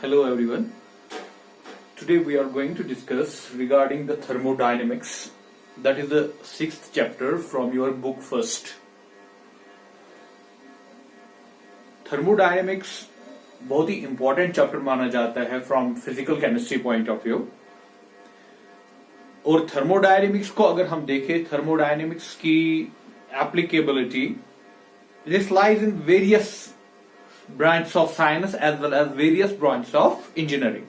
Hello everyone. Today we are going to discuss regarding the thermodynamics. That is the 6th chapter from your book first. Thermodynamics बहुत ही important chapter माना जाता है from physical chemistry point of view. और thermodynamics को अगर हम देखें, thermodynamics की applicability this lies in various branches of science as well as various branches of engineering.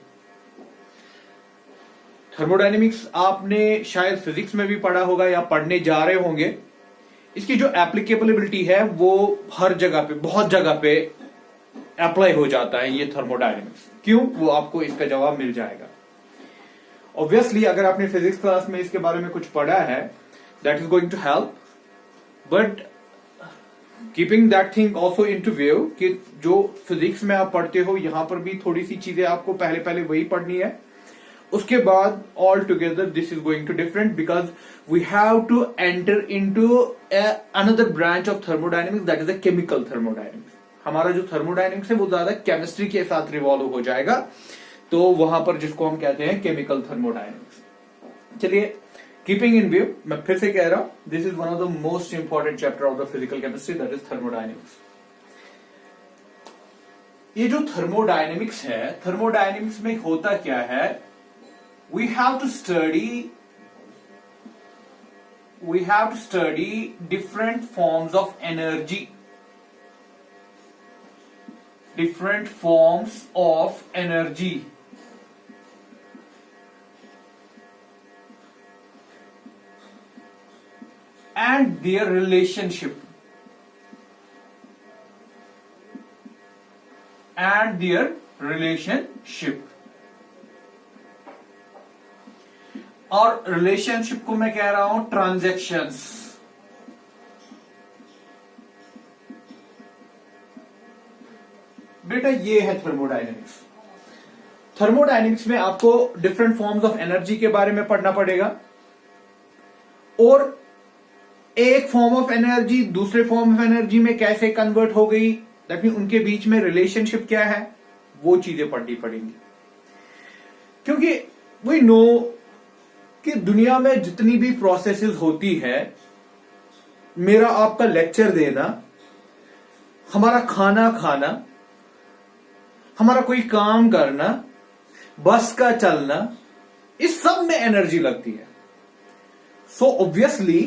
Thermodynamics आपने शायद फिजिक्स में भी पढ़ा होगा या पढ़ने जा रहे होंगे. इसकी जो एप्लीकेबिलिटी है वो हर जगह पे, बहुत जगह पे अप्लाई हो जाता है ये थर्मोडायनेमिक्स. क्यों? वो आपको इसका जवाब मिल जाएगा. ऑब्वियसली अगर आपने फिजिक्स क्लास में इसके बारे में कुछ पढ़ा है, that is going to help, but keeping that thing also into view कि जो फिजिक्स में आप पढ़ते हो यहां पर भी थोड़ी सी चीजें आपको पहले वही पढ़नी है. उसके बाद all together this is going to different because we have to enter into another branch of thermodynamics, that is a chemical thermodynamics. हमारा जो थर्मोडायनेमिक्स है वो ज्यादा केमिस्ट्री के साथ रिवॉल्व हो जाएगा, तो वहां पर जिसको हम कहते हैं केमिकल थर्मोडायनेमिक्स. चलिए, कीपिंग इन व्यू, मैं फिर से कह रहा हूं, this is one of the most important chapter of the physical chemistry, that is thermodynamics. ये जो थर्मोडायनेमिक्स है, थर्मोडायनेमिक्स में होता क्या है, we have to study different forms of energy, and their relationship और रिलेशनशिप को मैं कह रहा हूं ट्रांजैक्शंस. बेटा ये है थर्मोडायनेमिक्स. थर्मोडायनेमिक्स में आपको डिफरेंट फॉर्म्स ऑफ एनर्जी के बारे में पढ़ना पड़ेगा, और एक फॉर्म ऑफ एनर्जी दूसरे फॉर्म ऑफ एनर्जी में कैसे कन्वर्ट हो गई, दैट मीन उनके बीच में रिलेशनशिप क्या है, वो चीजें पढ़नी पड़ेंगी. क्योंकि वी नो कि दुनिया में जितनी भी प्रोसेसेस होती है, मेरा आपका लेक्चर देना, हमारा खाना खाना, हमारा कोई काम करना, बस का चलना, इस सब में एनर्जी लगती है. सो ऑब्वियसली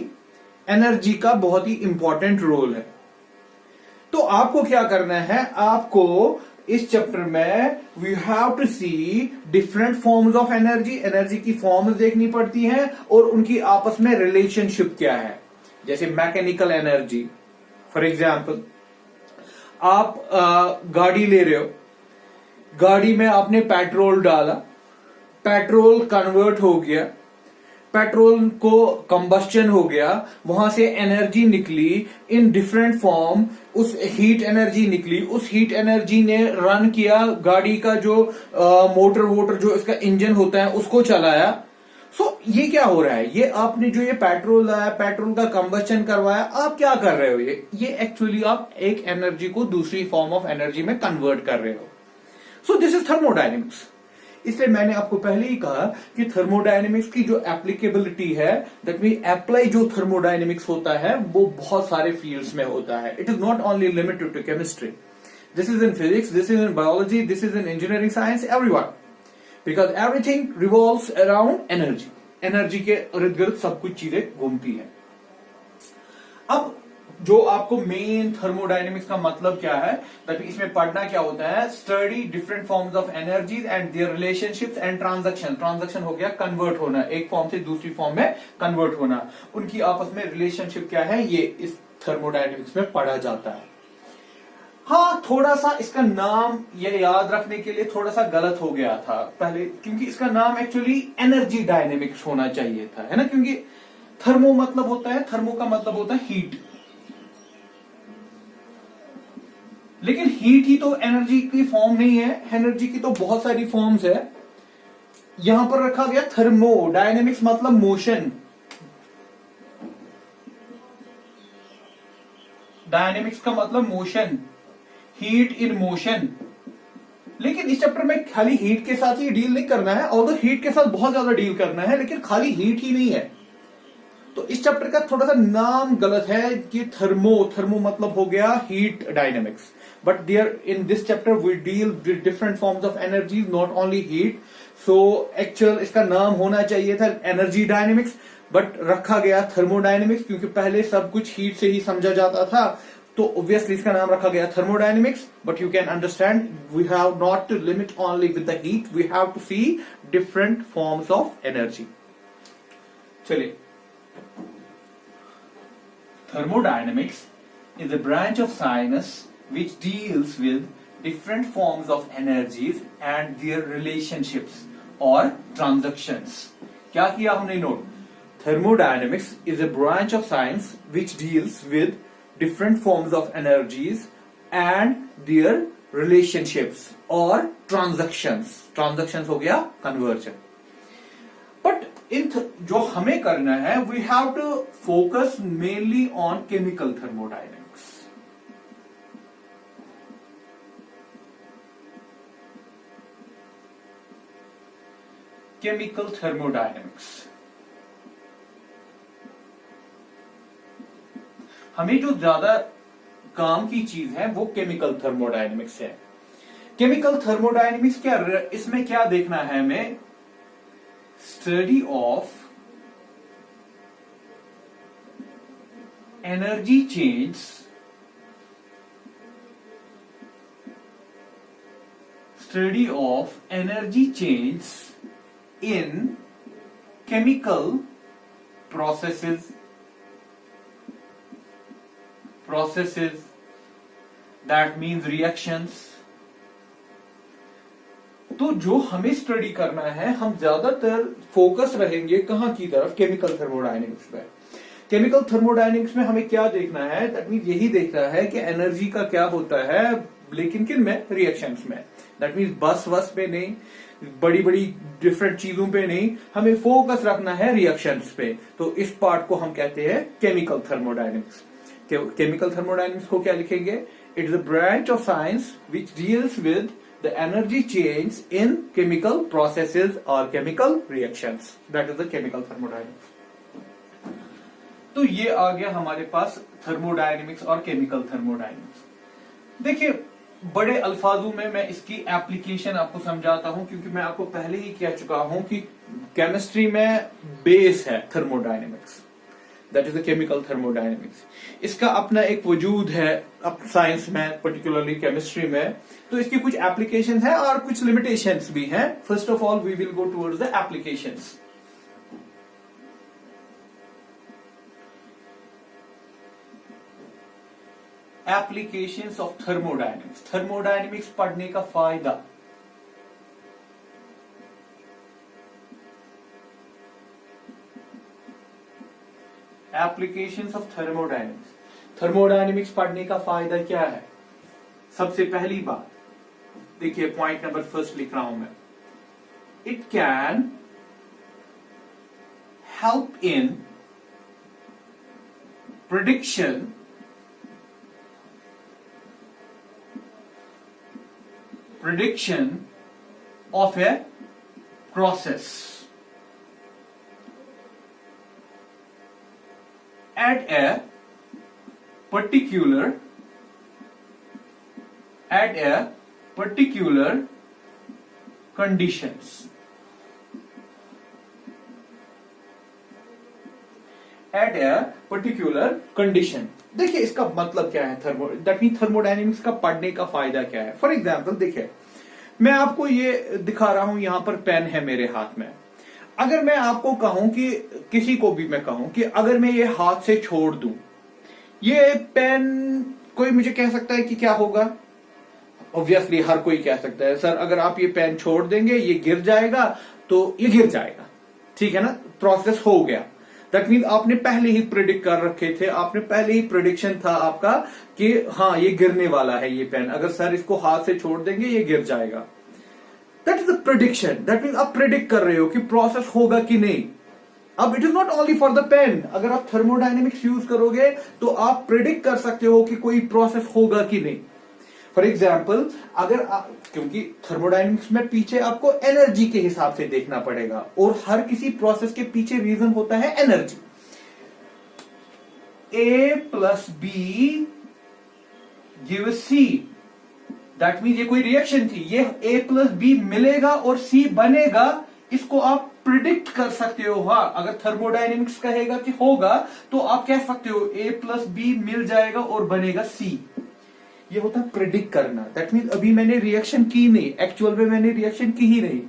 एनर्जी का बहुत ही इंपॉर्टेंट रोल है. तो आपको क्या करना है, आपको इस चैप्टर में we have to see different forms of energy की फॉर्म्स देखनी पड़ती हैं और उनकी आपस में रिलेशनशिप क्या है. जैसे मैकेनिकल एनर्जी, फॉर एग्जांपल आप गाड़ी ले रहे हो, गाड़ी में आपने पेट्रोल डाला, पेट्रोल कन्वर्ट हो गया, पेट्रोल को कंबस्शन हो गया, वहां से एनर्जी निकली इन डिफरेंट फॉर्म, उस हीट एनर्जी निकली, उस हीट एनर्जी ने रन किया गाड़ी का जो मोटर जो इसका इंजन होता है उसको चलाया. सो ये क्या हो रहा है, ये आपने जो ये पेट्रोल लाया, पेट्रोल का कंबस्शन करवाया, आप क्या कर रहे हो, ये एक्चुअली आप एक एनर्जी को दूसरी फॉर्म ऑफ एनर्जी में कन्वर्ट कर रहे हो. So this is thermodynamics. इसलिए मैंने आपको पहले ही कहा कि थर्मोडायनेमिक्स की जो एप्लीकेबिलिटी है, दैट मीन अप्लाई जो थर्मोडायनेमिक्स होता है वो बहुत सारे फील्ड्स में होता है. It is not only limited to chemistry. This is in physics, this is in biology, this is in engineering science, everyone, because everything revolves around energy. Energy के इर्द गिर्द सब कुछ चीजें घूमती है. अब जो आपको मेन थर्मोडायनेमिक्स का मतलब क्या है, तभी इसमें पढ़ना क्या होता है, study different forms of energies and there relationships and transaction. Transaction हो गया कन्वर्ट होना, एक फॉर्म से दूसरी फॉर्म में कन्वर्ट होना, उनकी आपस में रिलेशनशिप क्या है, ये इस थर्मोडायनेमिक्स में पढ़ा जाता है. हाँ, थोड़ा सा इसका नाम ये याद रखने के लिए थोड़ा सा गलत हो गया था पहले, क्योंकि इसका नाम एक्चुअली एनर्जी डायनेमिक्स होना चाहिए था, है ना, क्योंकि थर्मो मतलब होता है, थर्मो का मतलब होता है हीट, लेकिन हीट ही तो एनर्जी की फॉर्म नहीं है, एनर्जी की तो बहुत सारी फॉर्म्स है. यहां पर रखा गया थर्मोडायनेमिक्स मतलब मोशन, डायनेमिक्स का मतलब मोशन, हीट इन मोशन. लेकिन इस चैप्टर में खाली हीट के साथ ही डील नहीं करना है, और हीट के साथ बहुत ज्यादा डील करना है, लेकिन खाली हीट ही नहीं है। तो इस चैप्टर का थोड़ा सा नाम गलत है कि थर्मो मतलब हो गया heat dynamics, but there in this chapter we deal with different forms of energy, not only heat. So actual इसका नाम होना चाहिए था एनर्जी डायनेमिक्स, बट रखा गया थर्मोडायनेमिक्स, क्योंकि पहले सब कुछ हीट से ही समझा जाता था, तो ऑब्वियसली इसका नाम रखा गया thermodynamics. But you can understand we have not to limit only with the heat, we have to see different forms of energy. चलिए, thermodynamics is a branch of science which deals with different forms of energies and their relationships or transactions. क्या किया हमने note? Thermodynamics is a branch of science which deals with different forms of energies and their relationships or transactions. Transactions हो गया conversion. But जो हमें करना है, we have to focus mainly on chemical thermodynamics. Chemical thermodynamics हमें जो ज्यादा काम की चीज है वो केमिकल थर्मोडायनेमिक्स है। केमिकल थर्मोडायनेमिक्स क्या, इसमें क्या देखना है हमें? Study of energy change, study of energy change in chemical processes, that means reactions। तो जो हमें स्टडी करना है, हम ज्यादातर फोकस रहेंगे कहां की तरफ? केमिकल थर्मोडायनेमिक्स पे। केमिकल थर्मोडायनेमिक्स में हमें क्या देखना है? दैट मीन्स यही देखना है कि एनर्जी का क्या होता है, लेकिन किन में? रिएक्शंस में। दैट मीन्स बस पे नहीं, बड़ी बड़ी डिफरेंट चीजों पे नहीं, हमें फोकस रखना है रिएक्शंस पे। तो इस पार्ट को हम कहते हैं केमिकल थर्मोडायनेमिक्स। केमिकल थर्मोडायनेमिक्स को क्या लिखेंगे? It is a branch of science which deals with the energy change in chemical processes or chemical reactions, that is the chemical thermodynamics। तो ये आ गया हमारे पास थर्मोडायनेमिक्स और केमिकल थर्मोडायनेमिक्स। देखिए, बड़े अल्फाजों में मैं इसकी एप्लीकेशन आपको समझाता हूं, क्योंकि मैं आपको पहले ही कह चुका हूं कि केमिस्ट्री में बेस है thermodynamics, that is the chemical thermodynamics. इसका अपना एक वजूद है साइंस में, पर्टिकुलरली केमिस्ट्री में। तो इसकी कुछ एप्लीकेशंस हैं और कुछ लिमिटेशंस भी हैं। First of all we will go towards the applications. Applications of thermodynamics. Thermodynamics पढ़ने का फायदा। Applications of thermodynamics. थर्मोडायनेमिक्स पढ़ने का फायदा क्या है? सबसे पहली बात देखिए, पॉइंट नंबर फर्स्ट लिख रहा हूं मैं। It can help in prediction of a process at a particular conditions। At a particular condition। देखिए इसका मतलब क्या है? दैट मीन थर्मोडायनेमिक्स का पढ़ने का फायदा क्या है? फॉर एग्जाम्पल देखिए, मैं आपको ये दिखा रहा हूं, यहां पर पेन है मेरे हाथ में। अगर मैं आपको कहूं कि किसी को भी मैं कहूं कि अगर मैं ये हाथ से छोड़ दूं, ये पेन, कोई मुझे कह सकता है कि क्या होगा? ऑब्वियसली हर कोई कह सकता है, सर अगर आप ये पेन छोड़ देंगे ये गिर जाएगा, तो ये गिर जाएगा। ठीक है ना, प्रोसेस हो गया। दैट मीन आपने पहले ही प्रिडिक्ट कर रखे थे, आपने पहले ही प्रिडिक्शन था आपका कि हाँ ये गिरने वाला है ये पेन, अगर सर इसको हाथ से छोड़ देंगे ये गिर जाएगा। That is the prediction. That mean आप प्रिडिक्ट कर रहे हो कि प्रोसेस होगा कि नहीं। अब it is not only for the pen, अगर आप थर्मोडायनेमिक्स यूज करोगे तो आप प्रिडिक्ट कर सकते हो कि कोई प्रोसेस होगा कि नहीं। फॉर एग्जाम्पल क्योंकि थर्मोडाइनमिक्स में पीछे आपको एनर्जी के हिसाब से देखना पड़ेगा, और हर किसी प्रोसेस के पीछे रीजन होता है energy. A plus B give C, that mean ये कोई रिएक्शन थी, ये A प्लस बी मिलेगा और C बनेगा, इसको आप प्रिडिक्ट कर सकते हो। हाँ, अगर थर्मोडायनेमिक्स कहेगा कि होगा तो आप कह सकते हो A प्लस बी मिल जाएगा और बनेगा C। ये होता है प्रिडिक्ट करना। दैट मीन अभी मैंने रिएक्शन की नहीं, एक्चुअल में मैंने रिएक्शन की ही नहीं,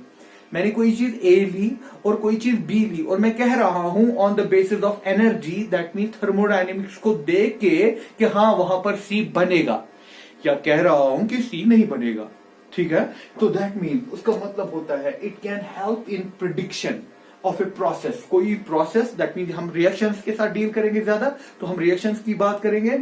मैंने कोई चीज A ली और कोई चीज B ली, और मैं कह रहा हूं on the basis of energy, that mean thermodynamics को देख के कि हाँ वहां पर C बनेगा, या कह रहा हूं कि C नहीं बनेगा। ठीक है, तो दैट मीन उसका मतलब होता है it can help in prediction of a process. कोई प्रोसेस, दैट मीन हम रिएक्शंस के साथ डील करेंगे ज्यादा, तो हम रिएक्शंस की बात करेंगे।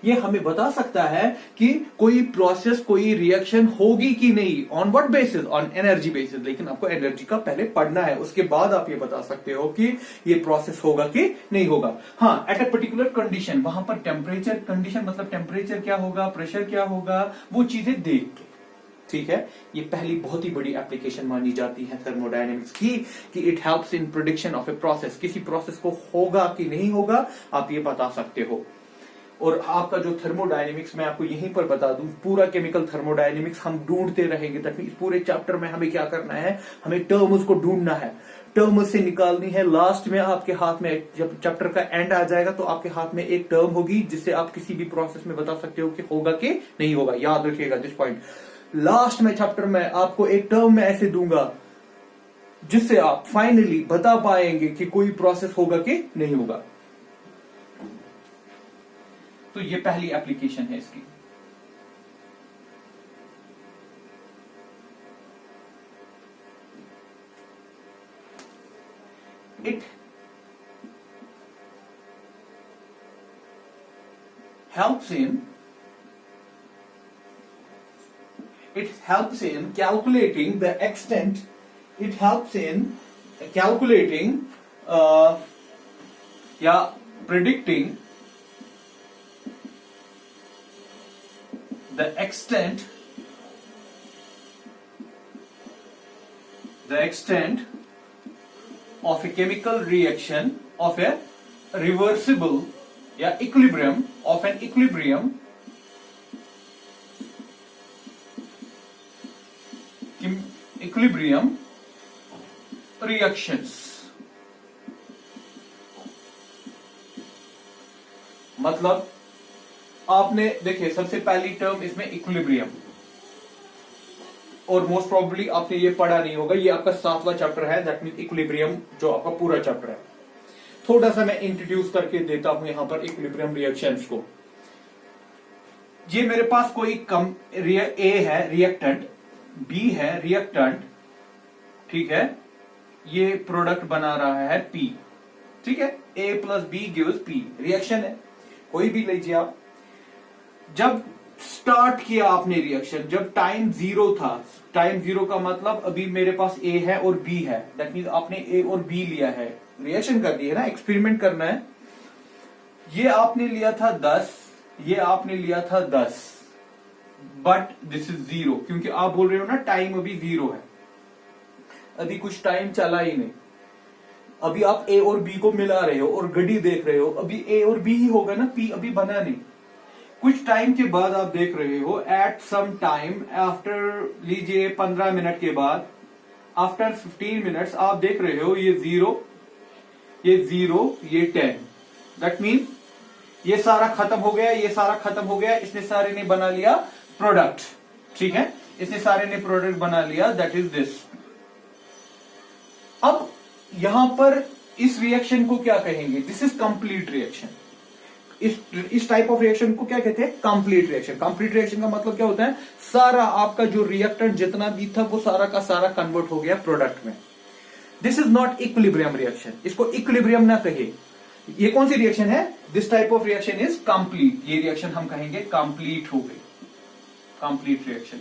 ये हमें बता सकता है कि कोई प्रोसेस, कोई रिएक्शन होगी कि नहीं, on what basis, on energy basis. लेकिन आपको एनर्जी का पहले पढ़ना है, उसके बाद आप ये बता सकते हो कि ये प्रोसेस होगा कि नहीं होगा। हाँ, एट अ पर्टिकुलर कंडीशन, वहां पर टेम्परेचर कंडीशन, मतलब टेम्परेचर क्या होगा, प्रेशर क्या होगा, वो चीजें देख के। ठीक है, ये पहली बहुत ही बड़ी एप्लीकेशन मानी जाती है थर्मोडायनेमिक्स की, कि it helps in prediction of a process. किसी प्रोसेस को होगा कि नहीं होगा आप ये बता सकते हो। और आपका जो थर्मोडायनेमिक्स, मैं आपको यहीं पर बता दूं, पूरा केमिकल थर्मोडायनेमिक्स हम ढूंढते रहेंगे। तक इस पूरे चैप्टर में हमें क्या करना है, हमें टर्म्स को ढूंढना है, टर्म्स से निकालनी है। लास्ट में आपके हाथ में, जब चैप्टर का एंड आ जाएगा तो आपके हाथ में एक टर्म होगी जिससे आप किसी भी प्रोसेस में बता सकते हो कि होगा कि नहीं होगा। याद रखिएगा दिस पॉइंट। लास्ट में चैप्टर में आपको एक टर्म में ऐसे दूंगा जिससे आप फाइनली बता पाएंगे कि कोई प्रोसेस होगा कि नहीं होगा। तो ये पहली एप्लीकेशन है इसकी। It helps in calculating the extent, it helps in calculating predicting the extent of a chemical reaction of a reversible equilibrium of an equilibrium reactions। मतलब आपने देखिए, सबसे पहली टर्म इसमें इक्विलिब्रियम, और मोस्ट प्रोबेबली आपने ये पढ़ा नहीं होगा, ये आपका 7वां चैप्टर है, दैट मीन इक्विलिब्रियम जो आपका पूरा चैप्टर है। थोड़ा सा मैं इंट्रोड्यूस करके देता हूं यहां पर इक्विलिब्रियम रिएक्शंस को। ये मेरे पास कोई ए है रिएक्टेंट, बी है रिएक्टेंट, ठीक है, ये प्रोडक्ट बना रहा है पी, ठीक है, A plus B gives P, reaction है, कोई भी लीजिए आप। जब स्टार्ट किया आपने रिएक्शन, जब टाइम 0 था, टाइम 0 का मतलब अभी मेरे पास ए है और बी है, दैट मीन आपने ए और बी लिया है, रिएक्शन कर दी है ना, एक्सपेरिमेंट करना है। ये आपने लिया था 10, ये आपने लिया था 10, बट दिस इज 0, क्योंकि आप बोल रहे हो ना टाइम अभी 0 है, अभी कुछ टाइम चला ही नहीं। अभी आप ए और बी को मिला रहे हो और घड़ी देख रहे हो, अभी ए और बी ही होगा ना, पी अभी बना नहीं। कुछ टाइम के बाद आप देख रहे हो, एट सम टाइम आफ्टर, लीजिए 15 मिनट के बाद, आफ्टर 15 मिनट्स आप देख रहे हो ये 0, ये 0, ये 10, दैट मीन ये सारा खत्म हो गया, ये सारा खत्म हो गया, इसने सारे ने बना लिया प्रोडक्ट, ठीक है, इसने सारे ने प्रोडक्ट बना लिया, दैट इज दिस। अब यहां पर इस रिएक्शन को क्या कहेंगे, दिस इज कंप्लीट रिएक्शन। इस टाइप ऑफ रिएक्शन को क्या कहते हैं, कंप्लीट रिएक्शन। कंप्लीट रिएक्शन का मतलब क्या होता है, सारा आपका जो रिएक्टेंट जितना भी था वो सारा का सारा कन्वर्ट हो गया प्रोडक्ट में। This is not equilibrium reaction, इसको इक्विलिब्रियम ना कहिए। ये कौन सी रिएक्शन है, this type of reaction is complete, ये रिएक्शन हम कहेंगे कंप्लीट हो गई, कंप्लीट रिएक्शन,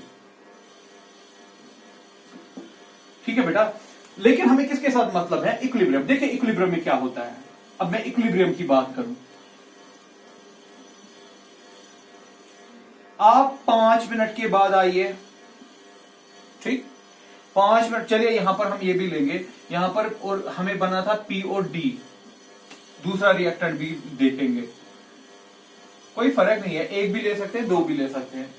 ठीक है बेटा। लेकिन हमें किसके साथ मतलब है, इक्विलिब्रियम। देखिए इक्विलिब्रियम में क्या होता है, अब मैं इक्विलिब्रियम की बात करूं, आप 5 मिनट के बाद आइए, ठीक, 5 मिनट। चलिए यहां पर हम ये भी लेंगे, यहां पर और हमें बना था पी और डी, दूसरा रिएक्टेंट भी देखेंगे, कोई फर्क नहीं है, एक भी ले सकते हैं, दो भी ले सकते हैं।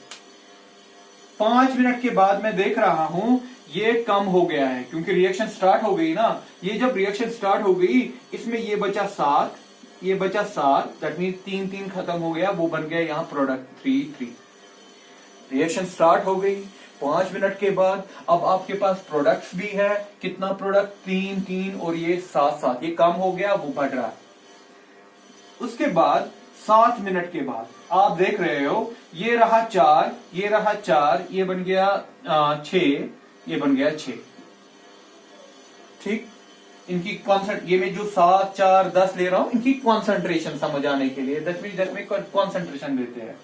5 मिनट के बाद मैं देख रहा हूं ये कम हो गया है, क्योंकि रिएक्शन स्टार्ट हो गई ना। ये जब रिएक्शन स्टार्ट हो गई, इसमें ये बचा 7, ये बचा 7, दैट मीन 3 खत्म हो गया, वो बन गया यहां प्रोडक्ट 3। रिएक्शन स्टार्ट हो गई 5 मिनट के बाद, अब आपके पास प्रोडक्ट्स भी है, कितना प्रोडक्ट, 3 और ये 7, ये कम हो गया, वो बढ़ रहा है। उसके बाद 7 मिनट के बाद आप देख रहे हो ये रहा 4, ये रहा 4, ये बन गया 6, ये बन गया 6, ठीक। इनकी ये मैं जो 7, 4, 10 ले रहा हूं, इनकी कॉन्सेंट्रेशन समझ आने के लिए 10 में कॉन्सेंट्रेशन देते हैं।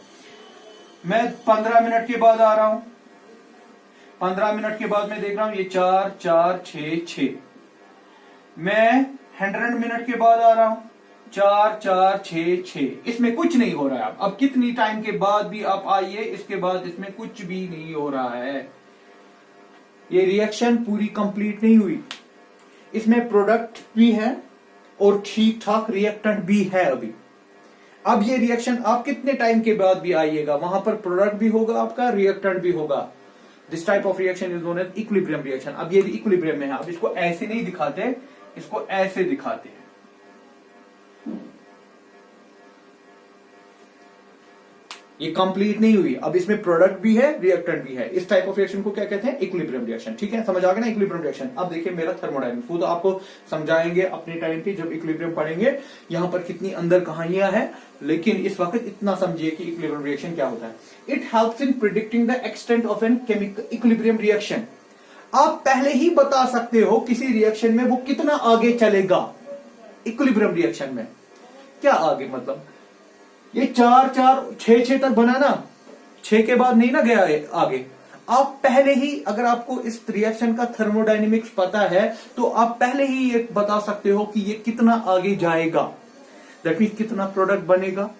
मैं 15 मिनट के बाद आ रहा हूं, 15 मिनट के बाद मैं देख रहा हूं ये 4, 4, 6। मैं 100 मिनट के बाद आ रहा हूं, 4, 4, 6। इसमें कुछ नहीं हो रहा है। अब कितनी टाइम के बाद भी आप आइए, इसके बाद इसमें कुछ भी नहीं हो रहा है, ये रिएक्शन पूरी कंप्लीट नहीं हुई। इसमें प्रोडक्ट भी है और ठीक ठाक रिएक्टेंट भी है अभी। अब ये रिएक्शन आप कितने टाइम के बाद भी आइएगा, वहां पर प्रोडक्ट भी होगा आपका, रिएक्टेंट भी होगा। This type of reaction is known as equilibrium reaction. अब ये इक्विलिब्रियम में है, अब इसको ऐसे नहीं दिखाते, इसको ऐसे दिखाते हैं। ये कंप्लीट नहीं हुई, अब इसमें प्रोडक्ट भी है, रिएक्टेंट भी है। इस टाइप ऑफ रिएक्शन को क्या कहते हैं, इक्विलिब्रियम रिएक्शन। ठीक है, समझ आ गया ना इक्विलिब्रियम रिएक्शन। अब देखिए मेरा थर्मोडायनेमिक्स, वो तो आपको समझाएंगे अपने टाइम पे जब इक्विलिब्रियम पढ़ेंगे, यहां पर कितनी अंदर कहानियां हैं, लेकिन इस वक्त इतना समझिए कि इक्विलिब्रियम रिएक्शन क्या होता है। It helps in predicting the extent of an chemical equilibrium reaction. आप पहले ही बता सकते हो किसी रिएक्शन में वो कितना आगे चलेगा। इक्विलिब्रियम रिएक्शन में क्या आगे, मतलब ये 4, 4, 6 तक बना ना, 6 के बाद नहीं ना गया है आगे। आप पहले ही, अगर आपको इस रिएक्शन का थर्मोडायनेमिक्स पता है, तो आप पहले ही ये बता सकते हो कि ये कितना आगे जाएगा, दैट मीन कितना प्रोडक्ट बनेगा,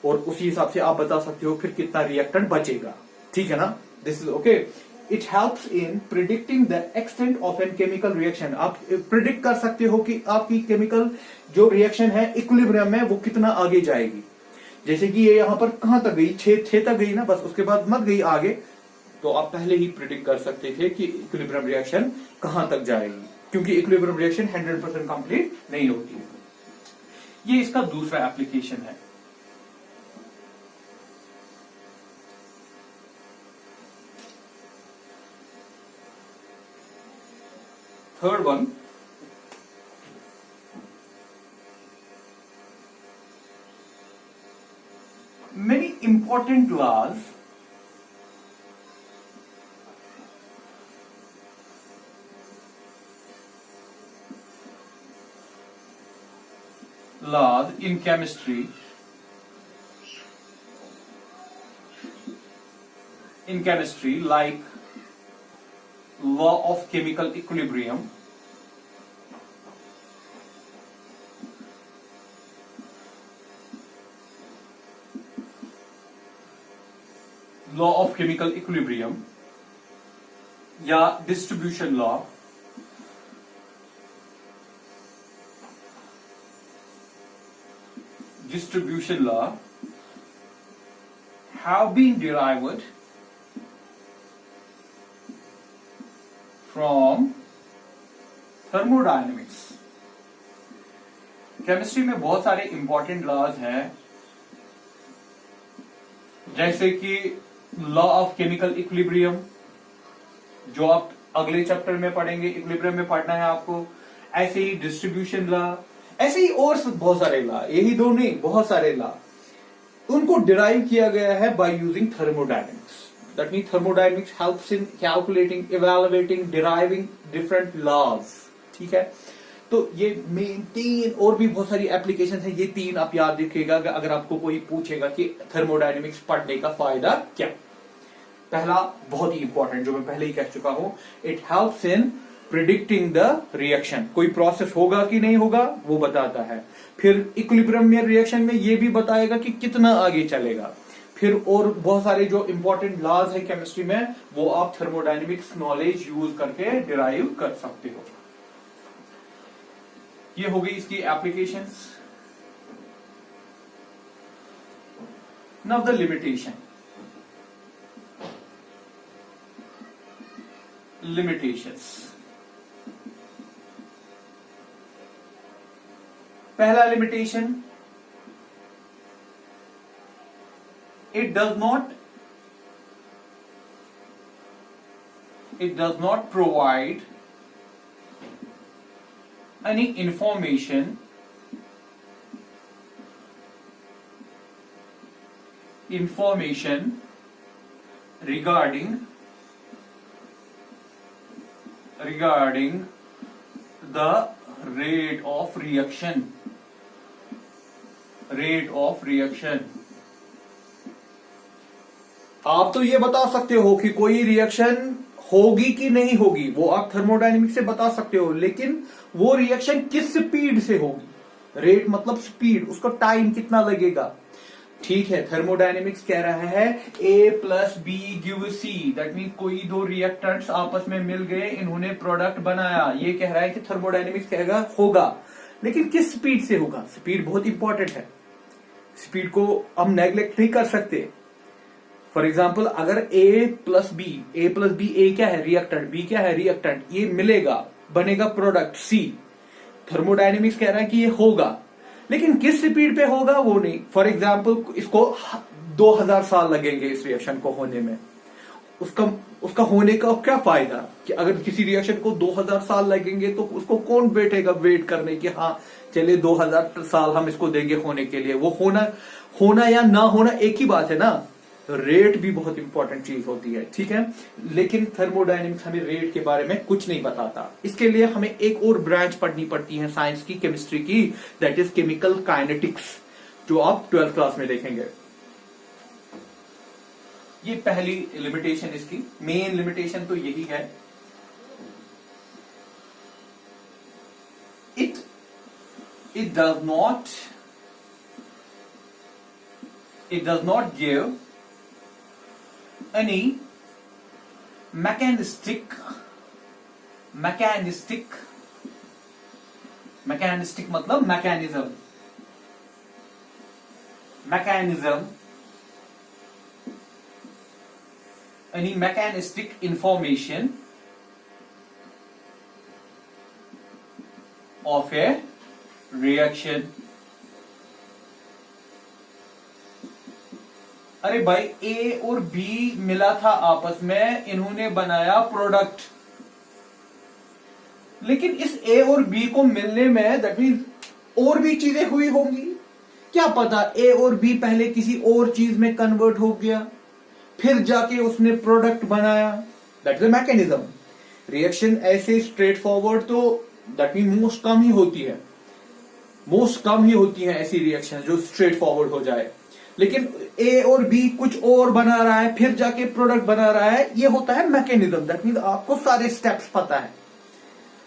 और उसी हिसाब से आप बता सकते हो फिर कितना रिएक्टेंट बचेगा। ठीक है ना, this is okay. It helps in predicting the extent of an chemical reaction. आप प्रिडिक्ट कर सकते हो कि आपकी केमिकल जो रिएक्शन है इक्विलिब्रियम में वो कितना आगे जाएगी। जैसे कि ये यहां पर कहां तक गई, 6 तक गई ना, बस उसके बाद मत गई आगे, तो आप पहले ही प्रिडिक्ट कर सकते थे कि इक्विलिब्रियम रिएक्शन कहां तक जाएगी, क्योंकि इक्विलिब्रियम रिएक्शन 100% कंप्लीट नहीं होती है। ये इसका दूसरा एप्लीकेशन है। Third one, many important laws in chemistry, like law of chemical equilibrium, या distribution law, have been derived from thermodynamics। Chemistry में बहुत सारे इंपॉर्टेंट लॉज हैं, जैसे कि लॉ ऑफ केमिकल इक्विलिब्रियम, जो आप अगले चैप्टर में पढ़ेंगे, इक्विलिब्रियम में पढ़ना है आपको। ऐसे ही डिस्ट्रीब्यूशन लॉ, ऐसे ही और बहुत सारे लॉ, यही दो नहीं, बहुत सारे लॉ, उनको डिराइव किया गया है by using thermodynamics. That mean thermodynamics helps in calculating, evaluating, deriving different laws. ठीक है, तो ये मेन 3 और भी बहुत सारी एप्लीकेशन है। ये 3 आप याद रखिएगा अगर आपको कोई पूछेगा कि थर्मोडायनेमिक्स पढ़ने का फायदा क्या। पहला बहुत ही इंपॉर्टेंट, जो मैं पहले ही कह चुका हूं, it helps in predicting the reaction. कोई प्रोसेस होगा कि नहीं होगा वो बताता है। फिर इक्विलिब्रियम में रिएक्शन में ये भी बताएगा कि कितना आगे चलेगा। फिर और बहुत सारे जो इंपॉर्टेंट लॉज है केमिस्ट्री में वो आप थर्मोडायनेमिक्स नॉलेज यूज करके डिराइव कर सकते हो। ये हो गई इसकी applications. Now the limitation. Limitations. पहला limitation, it does not provide any information regarding the rate of reaction. आप तो ये बता सकते हो कि कोई रिएक्शन होगी कि नहीं होगी, वो आप थर्मोडायनेमिक्स से बता सकते हो, लेकिन वो रिएक्शन किस स्पीड से होगी। रेट मतलब स्पीड, उसका टाइम कितना लगेगा। ठीक है, थर्मोडायनेमिक्स कह रहा है A plus B give C, that mean कोई दो रिएक्टेंट्स आपस में मिल गए, इन्होंने प्रोडक्ट बनाया। ये कह रहा है कि थर्मोडायनेमिक्स कहेगा होगा, लेकिन किस स्पीड से होगा। स्पीड बहुत इंपॉर्टेंट है, स्पीड को हम नेग्लेक्ट नहीं कर सकते। फॉर एग्जाम्पल, अगर A प्लस बी, ए क्या है रिएक्टेंट, बी क्या है रिएक्टेंट, ये मिलेगा, बनेगा प्रोडक्ट C। थर्मोडायनेमिक्स कह रहा है कि ये होगा, लेकिन किस स्पीड पे होगा वो नहीं। फॉर एग्जाम्पल, इसको 2000 साल लगेंगे इस रिएक्शन को होने में। उसका होने का क्या फायदा कि अगर किसी रिएक्शन को 2000 साल लगेंगे तो उसको कौन बैठेगा वेट करने की, हाँ चलिए 2000 साल हम इसको देंगे होने के लिए। वो होना या ना होना एक ही बात है ना। रेट भी बहुत इंपॉर्टेंट चीज होती है, ठीक है, लेकिन थर्मोडायनेमिक्स हमें रेट के बारे में कुछ नहीं बताता। इसके लिए हमें एक और ब्रांच पढ़नी पड़ती है साइंस की, केमिस्ट्री की, दैट इज केमिकल काइनेटिक्स, जो आप 12th क्लास में देखेंगे। ये पहली लिमिटेशन, इसकी मेन लिमिटेशन तो यही है, it does not give any mechanistic मतलब mechanism any mechanistic information of a reaction। अरे भाई, A और B मिला था आपस में, इन्होंने बनाया प्रोडक्ट, लेकिन इस A और B को मिलने में दैट मीन्स और भी चीजें हुई होंगी। क्या पता A और B पहले किसी और चीज में कन्वर्ट हो गया, फिर जाके उसने प्रोडक्ट बनाया। That is a mechanism. Reaction ऐसे स्ट्रेट फॉरवर्ड तो दैट मीन मोस्ट कम ही होती है ऐसी रिएक्शन जो स्ट्रेट फॉरवर्ड हो जाए। लेकिन A और B कुछ और बना रहा है, फिर जाके प्रोडक्ट बना रहा है, ये होता है मैकेनिज्म। दैट मीन आपको सारे स्टेप्स पता है,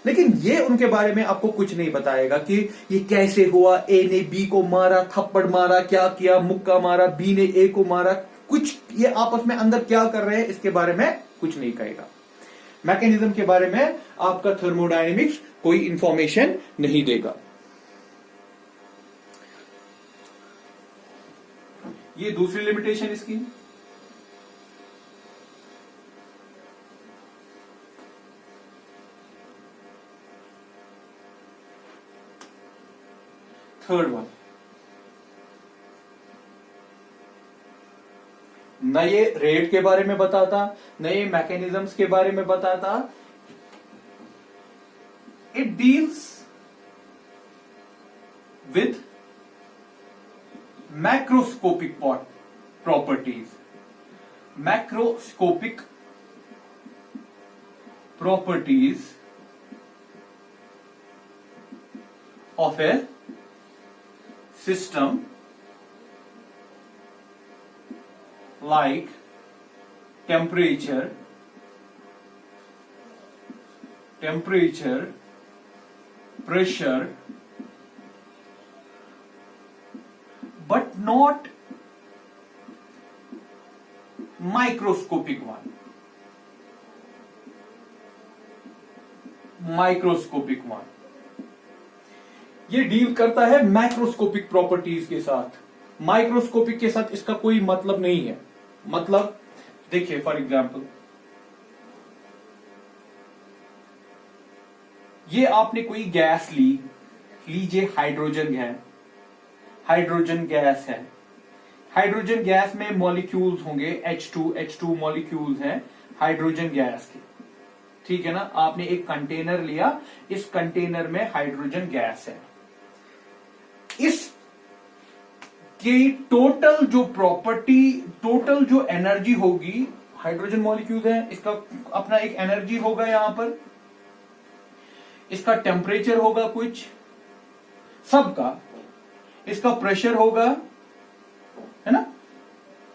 लेकिन ये उनके बारे में आपको कुछ नहीं बताएगा कि ये कैसे हुआ, A ने B को मारा, थप्पड़ मारा, क्या किया, मुक्का मारा, B ने A को मारा, कुछ ये आपस में अंदर क्या कर रहे हैं इसके बारे में कुछ नहीं कहेगा। मैकेनिज्म के बारे में आपका थर्मोडायनेमिक्स कोई इंफॉर्मेशन नहीं देगा। ये दूसरी लिमिटेशन इसकी। थर्ड वन, न ये रेट के बारे में बताता, न ये मैकेनिज्म्स के बारे में बताता। It deals with macroscopic properties. Macroscopic properties of a system like temperature, pressure, but not microscopic one, microscopic one ये डील करता है मैक्रोस्कोपिक प्रॉपर्टीज के साथ। माइक्रोस्कोपिक के साथ इसका कोई मतलब नहीं है। मतलब देखिए फॉर एग्जांपल ये आपने कोई गैस लीजिए हाइड्रोजन है, हाइड्रोजन गैस है। हाइड्रोजन गैस में मॉलिक्यूल्स होंगे H2 मॉलिक्यूल्स हैं हाइड्रोजन गैस के, ठीक है ना। आपने एक कंटेनर लिया, इस कंटेनर में हाइड्रोजन गैस है। इस की टोटल जो प्रॉपर्टी, टोटल जो एनर्जी होगी, हाइड्रोजन मॉलिक्यूल्स है, इसका अपना एक एनर्जी होगा यहां पर, इसका टेम्परेचर होगा कुछ सबका, इसका प्रेशर होगा, है ना।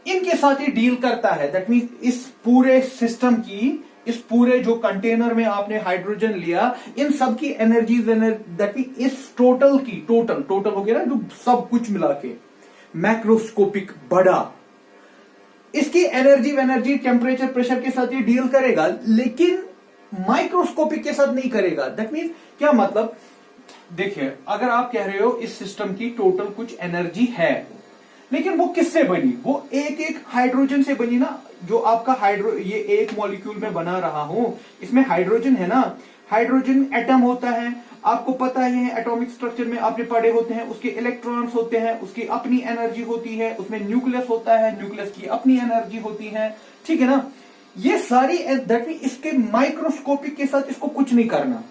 इनके साथ ये डील करता है। दैट मीन इस पूरे सिस्टम की, इस पूरे जो कंटेनर में आपने हाइड्रोजन लिया, इन सब की एनर्जीज, दैट मीन इस टोटल की, टोटल हो गया ना जो सब कुछ मिला के, मैक्रोस्कोपिक बड़ा, इसकी एनर्जी टेम्परेचर प्रेशर के साथ ये डील करेगा, लेकिन माइक्रोस्कोपिक के साथ नहीं करेगा। दैट मीन क्या मतलब, देखिए अगर आप कह रहे हो इस सिस्टम की टोटल कुछ एनर्जी है, लेकिन वो किससे बनी, वो एक हाइड्रोजन से बनी ना। जो आपका ये एक मॉलिक्यूल में बना रहा हूं, इसमें हाइड्रोजन है ना, हाइड्रोजन एटम होता है, आपको पता है एटॉमिक स्ट्रक्चर में आपने पढ़े होते हैं, उसके इलेक्ट्रॉन्स होते हैं, उसकी अपनी एनर्जी होती है, उसमें न्यूक्लियस होता है, न्यूक्लियस की अपनी एनर्जी होती है, ठीक है ना। ये सारी दैट मीन इसके माइक्रोस्कोपिक के साथ इसको कुछ नहीं करना।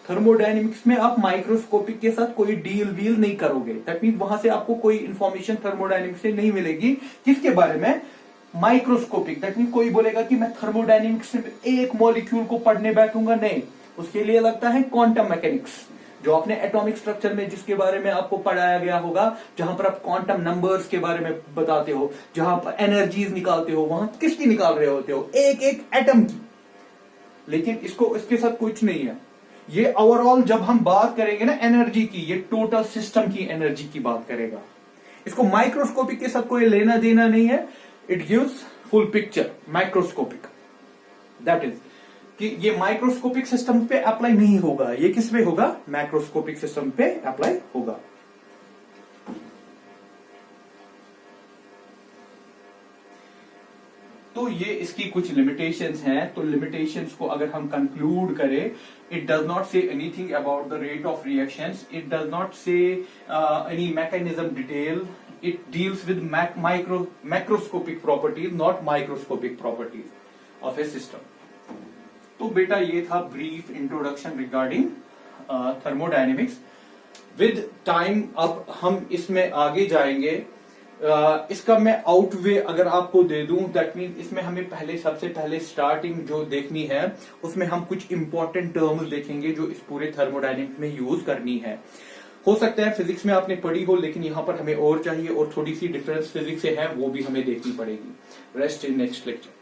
थर्मोडायनेमिक्स में आप माइक्रोस्कोपिक के साथ कोई डील वील नहीं करोगे। दैट मीन वहां से आपको कोई इंफॉर्मेशन थर्मोडायनेमिक्स से नहीं मिलेगी। किसके बारे में, माइक्रोस्कोपिक। दैट मीन कोई बोलेगा कि मैं थर्मोडायनेमिक्स से एक मॉलिक्यूल को पढ़ने बैठूंगा, नहीं, उसके लिए लगता है क्वांटम मैकेनिक्स, जो आपने एटॉमिक स्ट्रक्चर में जिसके बारे में आपको पढ़ाया गया होगा, जहां पर आप क्वांटम नंबर्स के बारे में बताते हो, जहां पर एनर्जीज निकालते हो, वहां किसकी निकाल रहे होते हो, एक एटम की। लेकिन इसको इसके साथ कुछ नहीं है। ये ओवरऑल जब हम बात करेंगे ना एनर्जी की, ये टोटल सिस्टम की एनर्जी की बात करेगा। इसको माइक्रोस्कोपिक के साथ कोई लेना देना नहीं है। It gives full picture. Microscopic that is कि ये माइक्रोस्कोपिक सिस्टम पे अप्लाई नहीं होगा, ये किस पे होगा, मैक्रोस्कोपिक सिस्टम पे अप्लाई होगा। तो ये इसकी कुछ लिमिटेशंस हैं। तो लिमिटेशंस को अगर हम कंक्लूड करें, it does not say anything about the rate of reactions, it does not say any mechanism detail, it deals with macroscopic properties, not microscopic properties of a system. तो बेटा ये था brief introduction regarding thermodynamics. With time अब हम इसमें आगे जाएंगे। इसका मैं आउटवे अगर आपको दे दूं, दैट मीन इसमें हमें सबसे पहले स्टार्टिंग जो देखनी है, उसमें हम कुछ इंपॉर्टेंट टर्म्स देखेंगे जो इस पूरे थर्मोडायनेमिक्स में यूज करनी है। हो सकता है फिजिक्स में आपने पढ़ी हो, लेकिन यहां पर हमें और चाहिए, और थोड़ी सी डिफरेंस फिजिक्स से है, वो भी हमें देखनी पड़ेगी। Rest in next lecture.